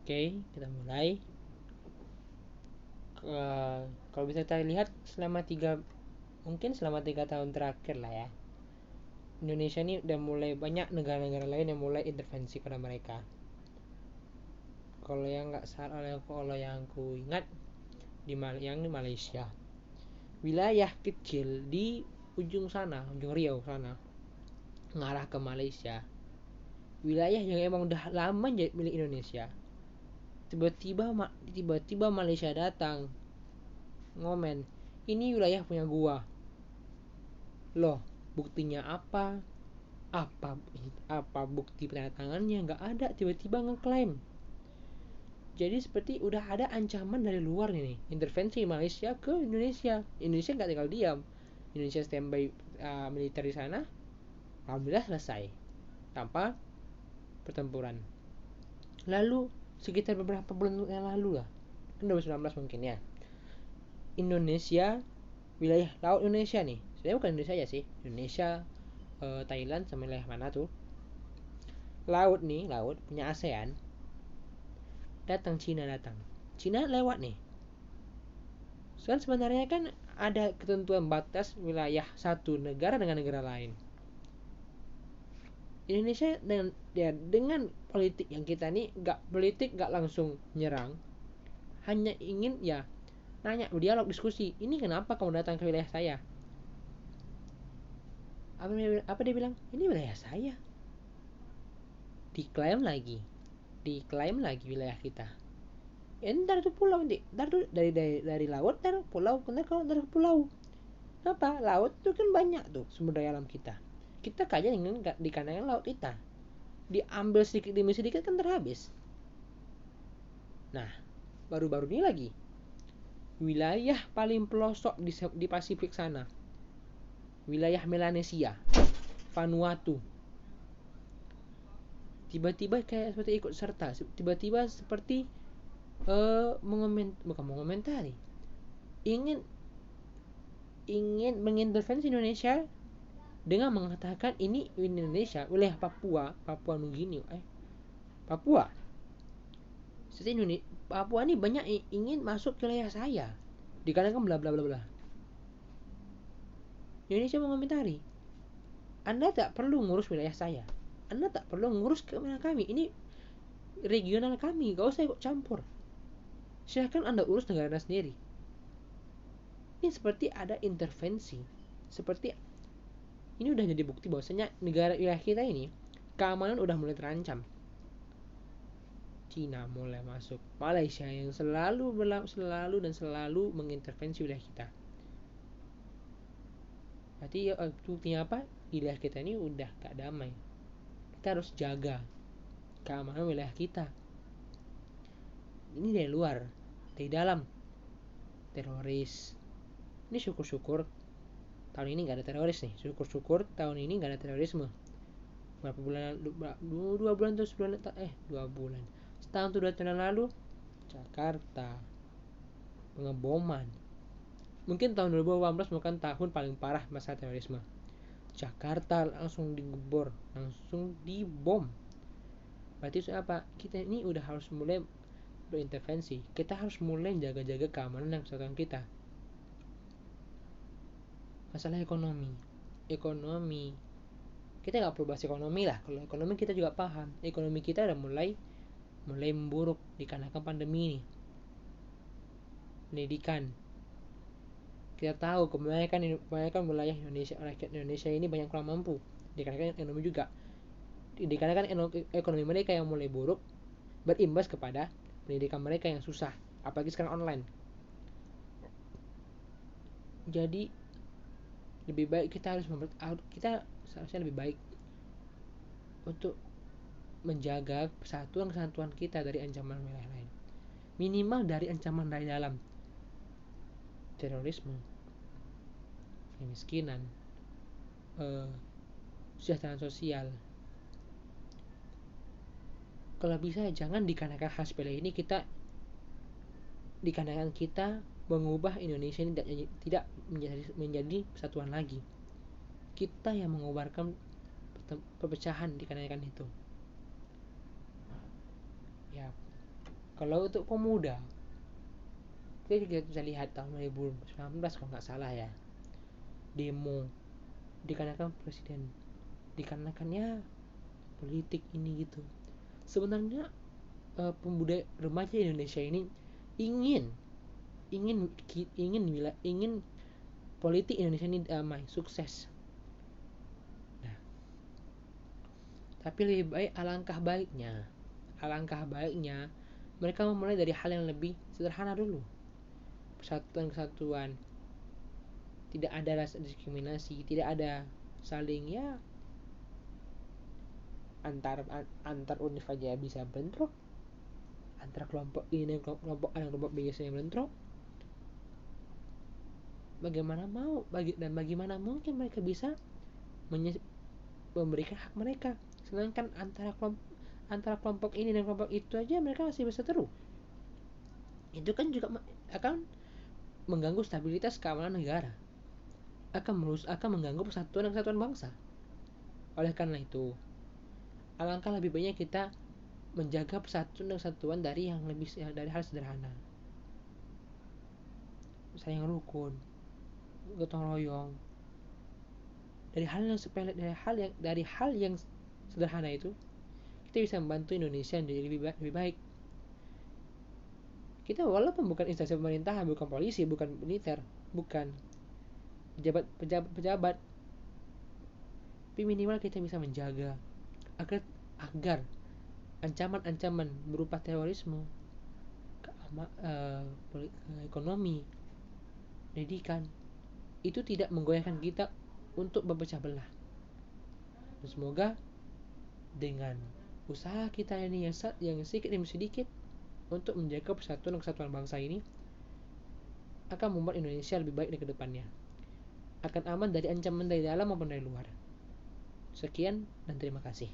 Oke, kita mulai. Kalau bisa kita lihat mungkin selama 3 tahun terakhir lah ya, Indonesia ini udah mulai banyak negara-negara lain yang mulai intervensi kepada mereka. Kalau yang nggak salah, kalau yang ku ingat di Malaysia, wilayah kecil di ujung Riau sana, ngarah ke Malaysia, wilayah yang emang udah lama jadi milik Indonesia. Tiba-tiba Malaysia datang ngomen, ini wilayah punya gua. Loh, buktinya apa? Apa bukti tangannya? Nggak ada, tiba-tiba ngeklaim. Jadi seperti udah ada ancaman dari luar nih, intervensi Malaysia ke Indonesia. Indonesia nggak tinggal diam. Indonesia standby militer di sana, alhamdulillah selesai tanpa pertempuran. Lalu sekitar beberapa bulan yang lalu lah, kan 2019 mungkin ya, Indonesia, wilayah laut Indonesia nih, sebenarnya bukan Indonesia ya sih, Indonesia, Thailand sama wilayah mana tuh, laut punya ASEAN, Cina lewat nih. Kan sebenarnya kan ada ketentuan batas wilayah satu negara dengan negara lain. Indonesia dengan politik yang kita nih, nggak langsung nyerang, hanya ingin ya nanya, dialog, diskusi, ini kenapa kamu datang ke wilayah saya. Apa dia bilang, ini wilayah saya. Diklaim lagi wilayah kita. Ntar tuh pulau, ntar tuh dari laut, ntar pulau, ntar pulau. Kenapa? Laut tuh kan banyak tuh sumber daya alam kita. Kita kaya dengan di kanan laut kita. Diambil sedikit demi sedikit kan terhabis. Nah, baru-baru ini lagi, wilayah paling pelosok di Pasifik sana, wilayah Melanesia, Vanuatu, tiba-tiba kayak seperti ikut serta, tiba-tiba seperti bukan mengomentari, ingin mengintervensi Indonesia dengan mengatakan ini Indonesia, wilayah Papua Nugini, Papua. Papua ini banyak ingin masuk ke wilayah saya, dikarenakan bla bla bla bla. Indonesia mengomentari, Anda tak perlu ngurus wilayah saya, Anda tak perlu ngurus ke wilayah kami, ini regional kami, gak usah ikut campur. Silahkan Anda urus negara Anda sendiri. Ini seperti ada intervensi, seperti ini udah jadi bukti bahwasanya negara wilayah kita ini keamanan udah mulai terancam. Cina mulai masuk, Malaysia yang selalu mengintervensi wilayah kita. Berarti buktinya apa? Wilayah kita ini udah gak damai. Kita harus jaga keamanan wilayah kita. Ini dari luar, dari dalam, teroris. Ini syukur-syukur tahun ini gak ada teroris nih. Syukur-syukur tahun ini gak ada terorisme. Berapa bulan, 2 bulan tuh, 2 bulan, setahun tuh 2 tahun lalu, Jakarta pengeboman. Mungkin tahun 2018 bukan tahun paling parah masalah terorisme. Jakarta langsung digebor, langsung dibom. Berarti itu apa? Kita ini udah harus mulai berintervensi. Kita harus mulai jaga-jaga keamanan dan kesehatan kita. Masalah ekonomi, kita nggak perlu bahas ekonomi lah. Kalau ekonomi kita juga paham. Ekonomi kita udah mulai memburuk dikarenakan pandemi ini. Pendidikan, kita tahu kebanyakan wilayah Indonesia, rakyat Indonesia ini banyak kurang mampu, dikarenakan ekonomi juga, dikarenakan ekonomi mereka yang mulai buruk, berimbas kepada pendidikan mereka yang susah, apalagi sekarang online. Jadi lebih baik kita seharusnya lebih baik untuk menjaga kesatuan kita dari ancaman wilayah lain, minimal dari ancaman dari dalam, terorisme, kemiskinan, kesejahteraan sosial. Kalau bisa jangan dikarenakan hal sepele ini dikarenakan kita mengubah Indonesia ini tidak menjadi kesatuan lagi. Kita yang mengobarkan perpecahan dikarenakan itu. Ya, Kalau untuk pemuda, kita juga bisa lihat tahun 2019 kalau nggak salah ya, demo dikarenakan presiden, dikarenakannya politik ini gitu. Sebenarnya pemuda remaja Indonesia ini ingin ingin ingin politik Indonesia ini damai, sukses. Nah, tapi lebih baik alangkah baiknya mereka memulai dari hal yang lebih sederhana dulu. Persatuan kesatuan, tidak ada rasa diskriminasi, tidak ada saling ya antar univ aja bisa bentrok, antara kelompok ini dan kelompok A dan kelompok B yang bentrok. Bagaimana mungkin mereka bisa memberikan hak mereka, sedangkan antara kelompok ini dan kelompok itu aja mereka masih bisa terus. Itu kan juga akan mengganggu stabilitas keamanan negara, akan mengganggu persatuan dan kesatuan bangsa. Oleh karena itu, alangkah lebih baiknya kita menjaga persatuan dan kesatuan dari hal sederhana, saling rukun, gotong royong, dari hal yang sederhana itu kita bisa membantu Indonesia menjadi lebih baik. Kita walaupun bukan instansi pemerintahan, bukan polisi, bukan militer, bukan pejabat, tapi minimal kita bisa menjaga agar ancaman-ancaman berupa terorisme, ekonomi, pendidikan itu tidak menggoyahkan kita untuk berpecah belah. Dan semoga dengan usaha kita ini yang sedikit demi sedikit untuk menjaga persatuan dan kesatuan bangsa ini akan membuat Indonesia lebih baik ke depannya, akan aman dari ancaman dari dalam maupun dari luar. Sekian dan terima kasih.